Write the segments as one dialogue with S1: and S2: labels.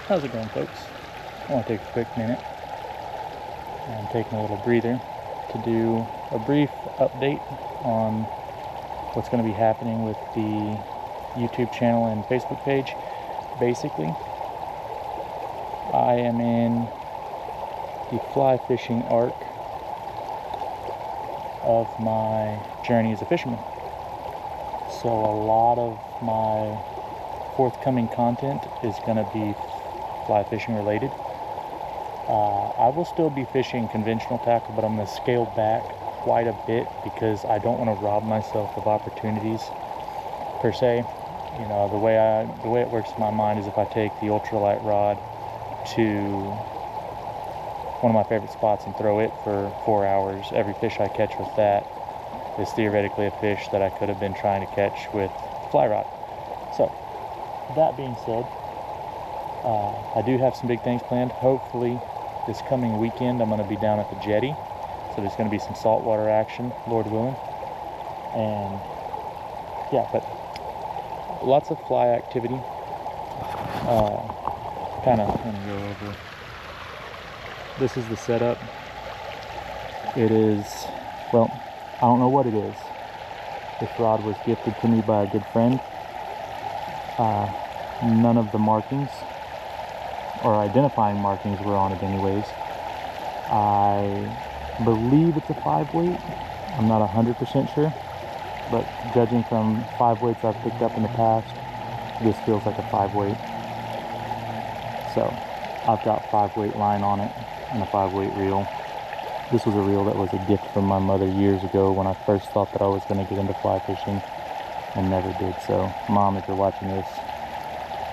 S1: How's it going, folks? I want to take a quick minute and taking a little breather to do a brief update on what's going to be happening with the YouTube channel and Facebook page. Basically, I am in the fly fishing arc of my journey as a fisherman. So a lot of my forthcoming content is going to be fly fishing related. I will still be fishing conventional tackle, but I'm going to scale back quite a bit because I don't want to rob myself of opportunities per se. You know, the way it works in my mind is if I take the ultralight rod to one of my favorite spots and throw it for 4 hours, every fish I catch with that is theoretically a fish that I could have been trying to catch with the fly rod. So that being said, I do have some big things planned. Hopefully this coming weekend I'm going to be down at the jetty, so there's going to be some saltwater action, Lord willing. And yeah, but lots of fly activity. Kind of going to go over. This is the setup. It is, well, I don't know what it is. This rod was gifted to me by a good friend. None of the markings or identifying markings were on it anyways. I believe it's a 5 weight. I'm not 100% sure, but judging from 5 weights I've picked up in the past, this feels like a 5 weight. So I've got 5 weight line on it and a 5 weight reel. This was a reel that was a gift from my mother years ago when I first thought that I was going to get into fly fishing and never did. So Mom, if you're watching this,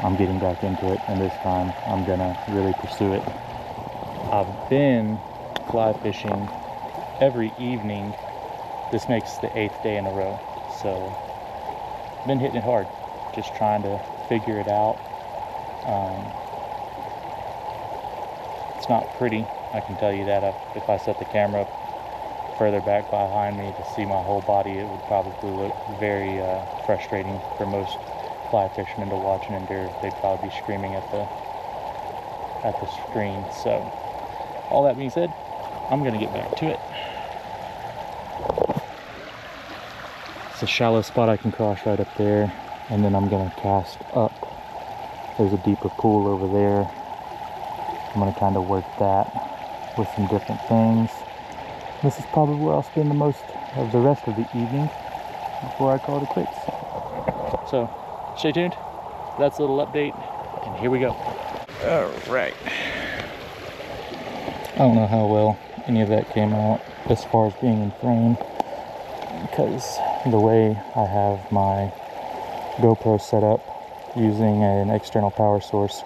S1: I'm getting back into it, and this time I'm gonna really pursue it. I've been fly fishing every evening. This makes the 8th day in a row, so been hitting it hard, just trying to figure it out. It's not pretty, I can tell you that. If I set the camera up further back behind me to see my whole body, it would probably look very frustrating for most fly fishermen to watch and endure. They'd probably be screaming at the screen. So all that being said, I'm gonna get back to it. It's a shallow spot I can cross right up there, and then I'm gonna cast up. There's a deeper pool over there. I'm gonna kind of work that with some different things. This is probably where I'll spend the most of the rest of the evening before I call it quits. So stay tuned. That's a little update, and here we go. All right. I don't know how well any of that came out as far as being in frame, because the way I have my GoPro set up using an external power source,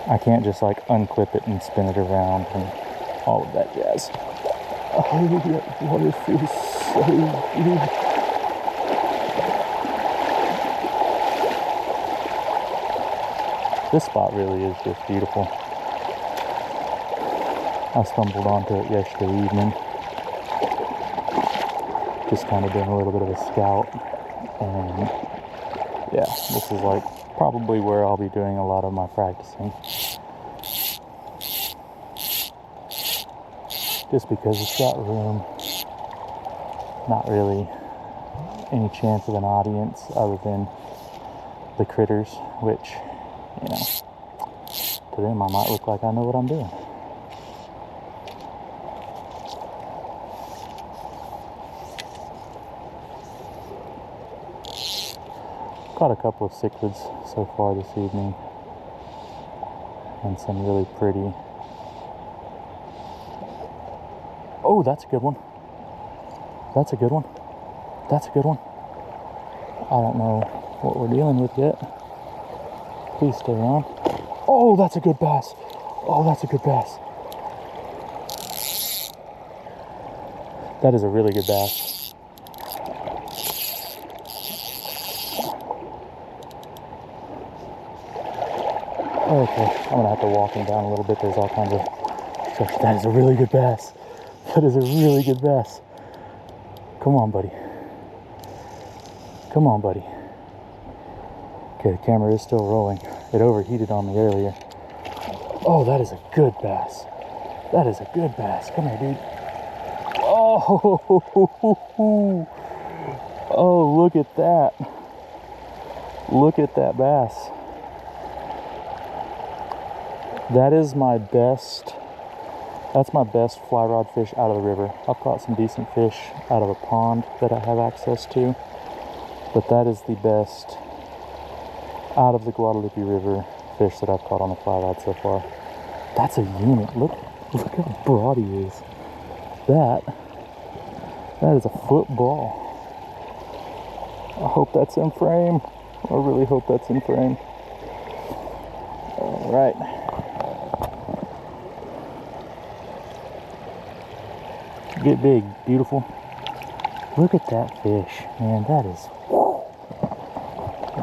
S1: I can't just like unclip it and spin it around and all of that jazz. Oh, that water feels so good. This spot really is just beautiful. I stumbled onto it yesterday evening. Just kind of doing a little bit of a scout. And yeah, this is like probably where I'll be doing a lot of my practicing. Just because it's got room. Not really any chance of an audience other than the critters, which, you know, to them I might look like I know what I'm doing. Caught a couple of cichlids so far this evening, and some really pretty. Oh, that's a good one. That's a good one. That's a good one. I don't know what we're dealing with yet. Please stay on. Oh, that's a good bass. Oh, that's a good bass. That is a really good bass. Okay, I'm gonna have to walk him down a little bit. There's all kinds of stuff. That is a really good bass. That is a really good bass. Come on, buddy. Come on, buddy. Okay, the camera is still rolling. It overheated on me earlier. Oh, that is a good bass. That is a good bass. Come here, dude. Oh, oh, look at that. Look at that bass. That is my best, that's my best fly rod fish out of the river. I've caught some decent fish out of a pond that I have access to, but that is the best out of the Guadalupe River fish that I've caught on the fly rod so far. That's a unit. Look how broad he is. That is a football. I hope that's in frame. I really hope that's in frame. All right. Get big, beautiful. Look at that fish, man. That is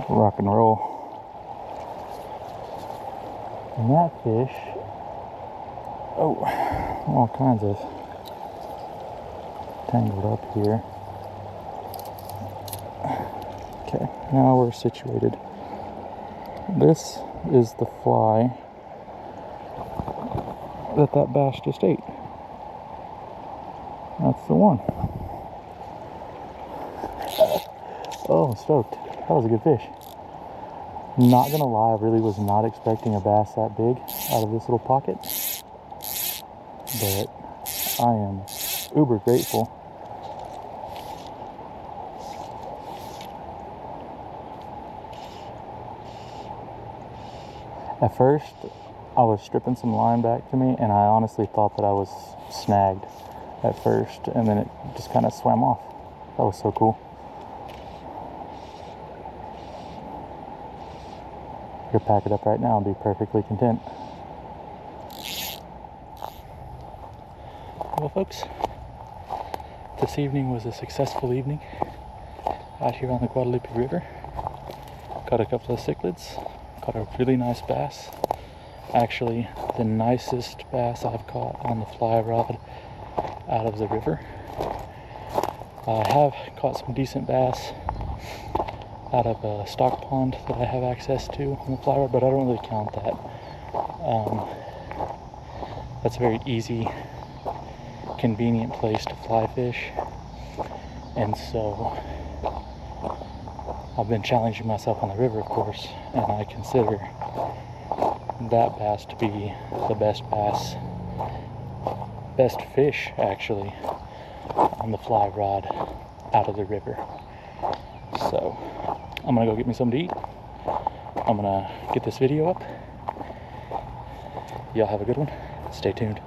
S1: rock and roll. And that fish, oh, all kinds of tangled up here. Okay, now we're situated. This is the fly that bass just ate. That's the one. Oh, I'm stoked. That was a good fish. Not gonna lie, I really was not expecting a bass that big out of this little pocket. But I am uber grateful. At first, I was stripping some line back to me, and I honestly thought that I was snagged at first, and then it just kind of swam off. That was so cool. I could pack it up right now and be perfectly content. Well, folks, this evening was a successful evening out here on the Guadalupe River. Caught a couple of cichlids, caught a really nice bass. Actually, the nicest bass I've caught on the fly rod out of the river. I have caught some decent bass out of a stock pond that I have access to on the fly rod, but I don't really count that. That's a very easy, convenient place to fly fish, and so I've been challenging myself on the river, of course, and I consider that bass to be the best bass, best fish actually, on the fly rod out of the river. So I'm gonna go get me something to eat. I'm gonna get this video up. Y'all have a good one. Stay tuned.